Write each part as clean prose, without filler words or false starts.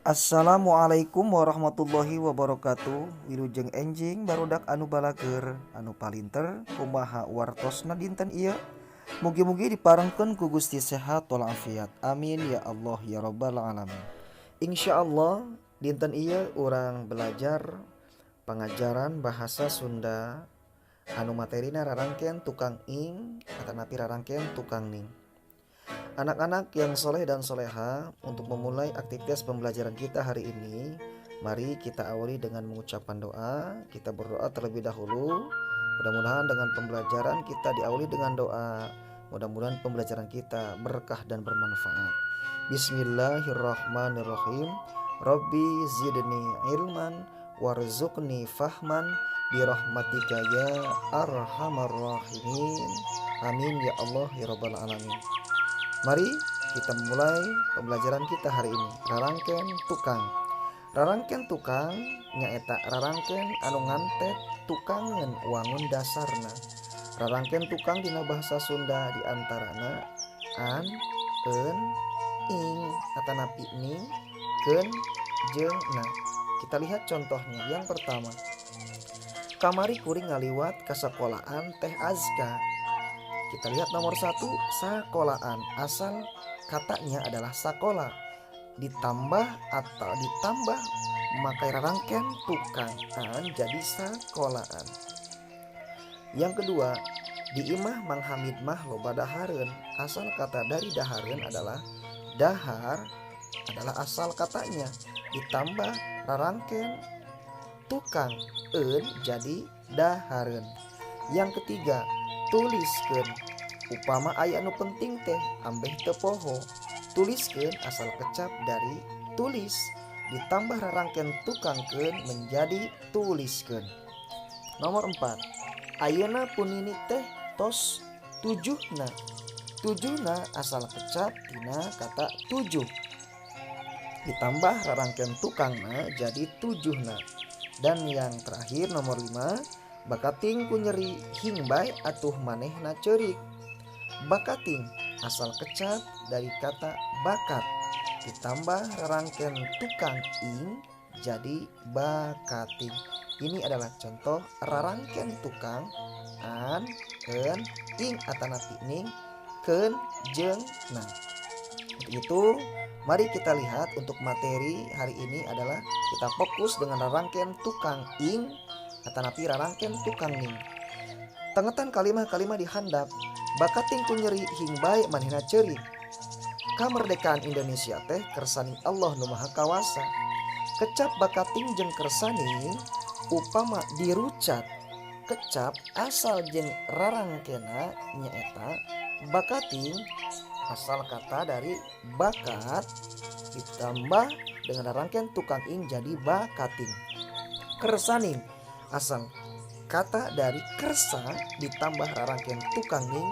Assalamualaikum warahmatullahi wabarakatuh. Wilujeng enjing barudak anu balager anu palinter kumaha wartosna dinten ieu. Mugi-mugi diparengkeun ku Gusti sehat walafiat. Amin ya Allah ya rabbal alamin. Insyaallah dinten ieu urang belajar pengajaran bahasa Sunda anu materina rarangkeun tukang ing atanapi rarangkeun tukang ning. Anak-anak yang soleh dan soleha, untuk memulai aktivitas pembelajaran kita hari ini, mari kita awali dengan mengucapkan doa. Kita berdoa terlebih dahulu. Mudah-mudahan dengan pembelajaran kita diawali dengan doa. Mudah-mudahan pembelajaran kita berkah dan bermanfaat. Bismillahirrahmanirrahim. Rabbi zidni ilman warzuqni fahman birahmatika ya arhamar rahimin. Amin ya Allah ya rabbal alamin. Mari kita memulai pembelajaran kita hari ini. Rarangken tukang. Rarangken tukang nyaeta rarangken anu ngantet tukangan wangun dasarna. Rarangken tukang dina bahasa Sunda diantarana an, en, ing, atanapi ning, ken, jeung na. Kita lihat contohnya. Yang pertama, kamari kuring ngaliwat ka sakolaan Teh Azka. Kita lihat nomor 1, sakolaan. Asal katanya adalah sakola. Ditambah memakai rarangken tukang jadi sakolaan. Yang kedua, di imah Mang Hamid mah loba dahareun. Asal kata dari dahareun adalah dahar adalah asal katanya. Ditambah rarangken tukang jadi dahareun. Yang ketiga, tuliskeun. Upama aya anu penting teh ambeh teu poho, tuliskeun asal kecap dari tulis ditambah rarangkeun tukangkeun menjadi tuliskeun. Nomor 4, ayeuna punini teh tos tujuhna. Tujuhna asal kecap tina kata tujuh ditambah rarangkeun tukangna jadi tujuhna. Dan yang terakhir nomor 5, bakating ku nyeri hingbay atuh manehna ceurik. Bakating asal kecap dari kata bakat ditambah rarangkeun tukang ing jadi bakating. Ini adalah contoh rarangkeun tukang an, en, ing atanapi ning, ken, jeung na. Untuk itu, mari kita lihat untuk materi hari ini adalah kita fokus dengan rarangkeun tukang ing atanapi rarangkeun tukang ning. Tengetan kalimah-kalimah dihandap. Bakating ku nyeri hingbay manehna ceurik. Kamerdekaan Indonesia teh kersaning Allah nu Maha Kawasa. Kecap bakating jeung kersaning upama dirucat kecap asal jeung rarangkeunna nyaeta bakating asal kata dari bakat ditambah dengan rarangkeun tukang ing jadi bakating. Kersaning asal kata dari kersa ditambah rarangkeun tukang ing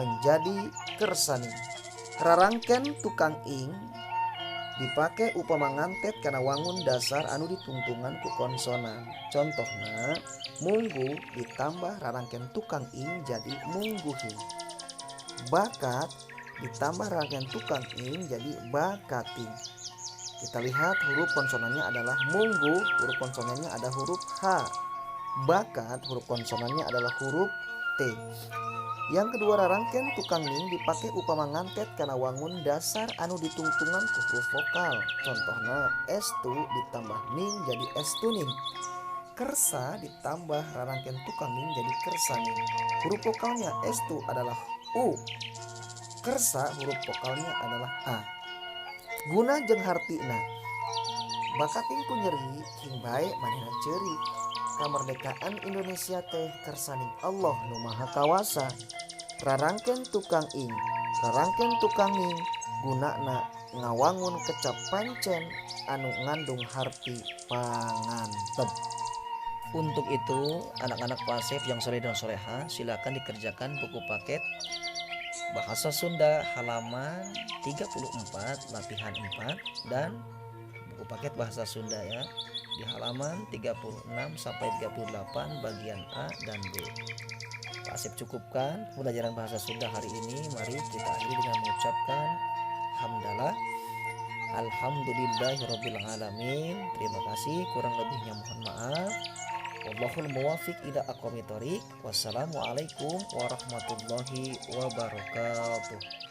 menjadi kersaning. Rarangkeun tukang ing dipake upama ngantet kana wangun dasar anu ditungtungan ku konsonan. Contohna munggu ditambah rarangkeun tukang ing jadi mungguhing. Bakat ditambah rarangkeun tukang ing jadi bakating. Kita lihat huruf konsonannya adalah munggu, huruf konsonannya ada huruf H. Bakat huruf konsonannya adalah huruf T. Yang kedua, rarangkeun tukang ning dipake upama ngantet kana wangun dasar anu ditungtungan ku huruf vokal. Contohna estu ditambah ning jadi estuning. Kersa ditambah rarangkeun tukang ning jadi kersaning. Huruf vokalnya estu adalah U. Kersa huruf vokalnya adalah A. Guna jeung hartina. Bakating ku nyeri hingbay manehna ceurik. Kamerdekaan Indonesia teh kersaning Allah nu Maha Kawasa. Rarangkeun tukang ing, rarangkeun tukang ning gunana ngawangun kecap pancen anu ngandung harti pangantep. Untuk itu, anak-anak pasif yang soleh dan soleha, silakan dikerjakan buku paket Bahasa Sunda halaman 34 latihan 4 dan buku paket Bahasa Sunda ya di halaman 36 sampai 38 bagian A dan B. Pak Asep cukupkan pembelajaran bahasa Sunda hari ini. Mari kita akhiri dengan mengucapkan hamdalah. Alhamdulillahirabbil alamin. Terima kasih, kurang lebihnya mohon maaf. Wallahul muwaffiq ila aqwamit thoriq. Wassalamualaikum warahmatullahi wabarakatuh.